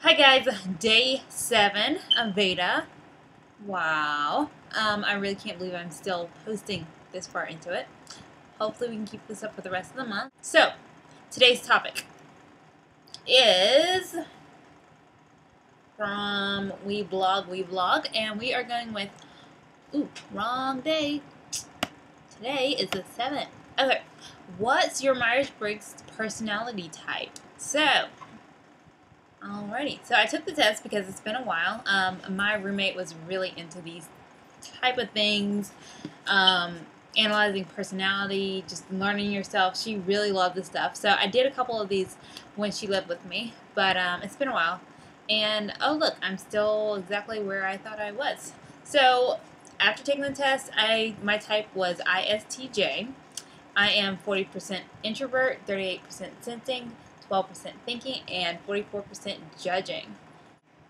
Hi guys, day 7 of VEDA. Wow. I really can't believe I'm still posting this far into it. Hopefully we can keep this up for the rest of the month. So, today's topic is from We Vlog, and we are going with, wrong day. Today is the 7th. Okay, what's your Myers-Briggs personality type? So, alrighty, so I took the test because it's been a while. My roommate was really into these type of things, analyzing personality, just learning yourself. She really loved this stuff. So I did a couple of these when she lived with me, but it's been a while. And oh look, I'm still exactly where I thought I was. So after taking the test, my type was ISTJ. I am 40% introvert, 38% sensing, 12% thinking, and 44% judging.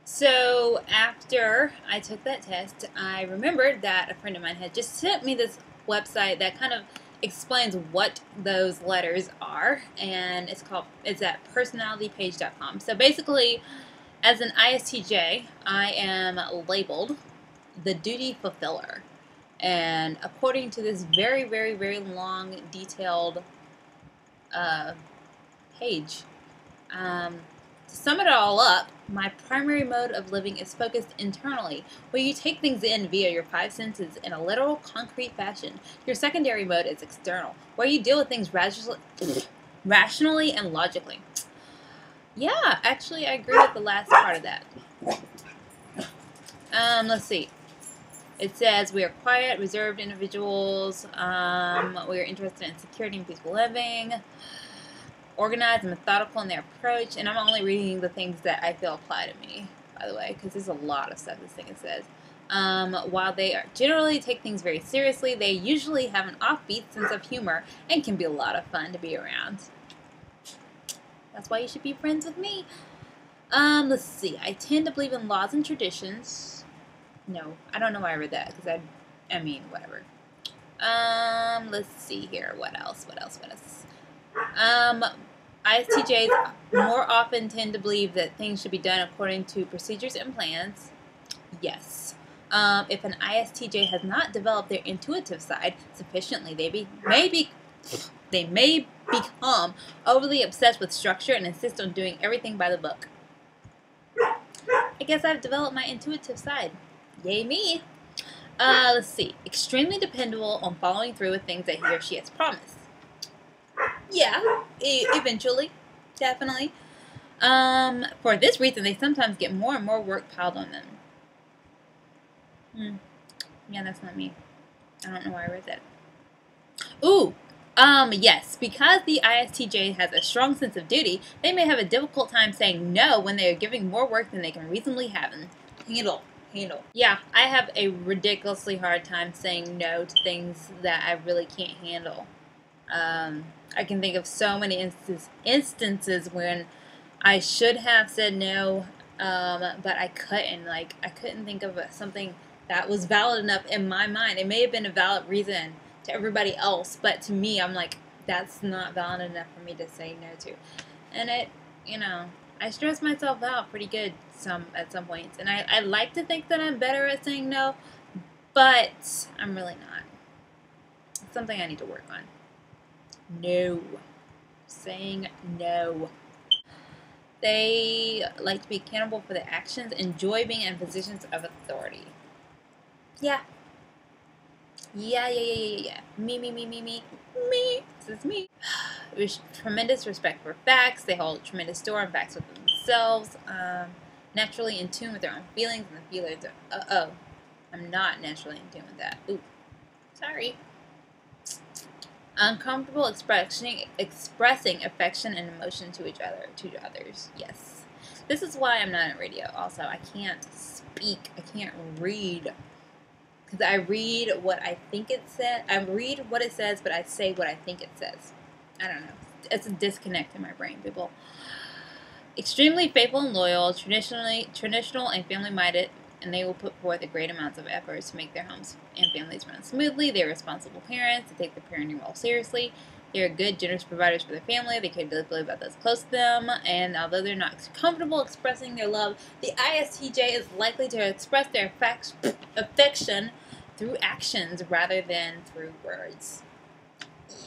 So after I took that test, I remembered that a friend of mine had just sent me this website that kind of explains what those letters are, and it's at personalitypage.com. So basically, as an ISTJ, I am labeled the duty fulfiller. And according to this very, very, very long, detailed page, to sum it all up, my primary mode of living is focused internally, where you take things in via your 5 senses in a literal, concrete fashion. Your secondary mode is external, where you deal with things rationally and logically. Yeah, actually, I agree with the last part of that. Let's see. It says we are quiet, reserved individuals. We are interested in security and peaceful living. Organized and methodical in their approach. And I'm only reading the things that I feel apply to me, by the way, because there's a lot of stuff this thing says. While they generally take things very seriously, they usually have an offbeat sense of humor and can be a lot of fun to be around. That's why you should be friends with me. Let's see. I tend to believe in laws and traditions. No, I don't know why I read that, because I mean, whatever. Let's see here. What else? ISTJs more often tend to believe that things should be done according to procedures and plans. Yes. If an ISTJ has not developed their intuitive side sufficiently, they may become overly obsessed with structure and insist on doing everything by the book. I guess I've developed my intuitive side. Yay me! Let's see. Extremely dependable on following through with things that he or she has promised. Yeah, eventually. Definitely. For this reason, they sometimes get more and more work piled on them. Yeah, that's not me. I don't know why I read that. Ooh! Yes, because the ISTJ has a strong sense of duty, they may have a difficult time saying no when they are giving more work than they can reasonably have and handle. Yeah, I have a ridiculously hard time saying no to things that I really can't handle. I can think of so many instances when I should have said no, but I couldn't. Like, I couldn't think of something that was valid enough in my mind. It may have been a valid reason to everybody else, but to me, I'm like, that's not valid enough for me to say no to. And I stress myself out pretty good at some points, and I like to think that I'm better at saying no, but I'm really not. It's something I need to work on. No. Saying no. They like to be accountable for their actions, enjoy being in positions of authority. Yeah. Yeah. Me. This is me. There's tremendous respect for facts. They hold tremendous store on facts within themselves. Naturally in tune with their own feelings, and the feelings are, I'm not naturally in tune with that. Ooh, sorry. Uncomfortable expressing affection and emotion to others. Yes. This is why I'm not on radio. Also, I can't speak. I can't read. Because I read what I think it says. I read what it says, but I say what I think it says. I don't know. It's a disconnect in my brain, people. Extremely faithful and loyal, traditional and family-minded, and they will put forth a great amounts of efforts to make their homes and families run smoothly. They're responsible parents. They take their parenting role seriously. They're good, generous providers for their family. They care deeply about those close to them. And although they're not comfortable expressing their love, the ISTJ is likely to express their affection through actions rather than through words.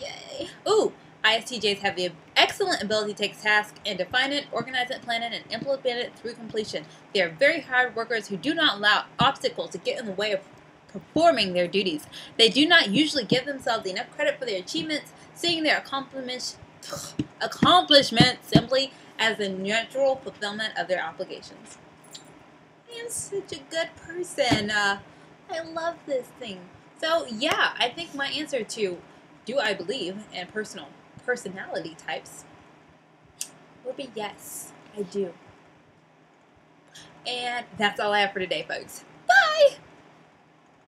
Yay. Ooh! ISTJs have the excellent ability to take tasks and define it, organize it, plan it, and implement it through completion. They are very hard workers who do not allow obstacles to get in the way of performing their duties. They do not usually give themselves enough credit for their achievements, seeing their accomplishments simply as the natural fulfillment of their obligations. I am such a good person. I love this thing. So yeah, I think my answer to do I believe in personality types would be yes, I do. And that's all I have for today, folks.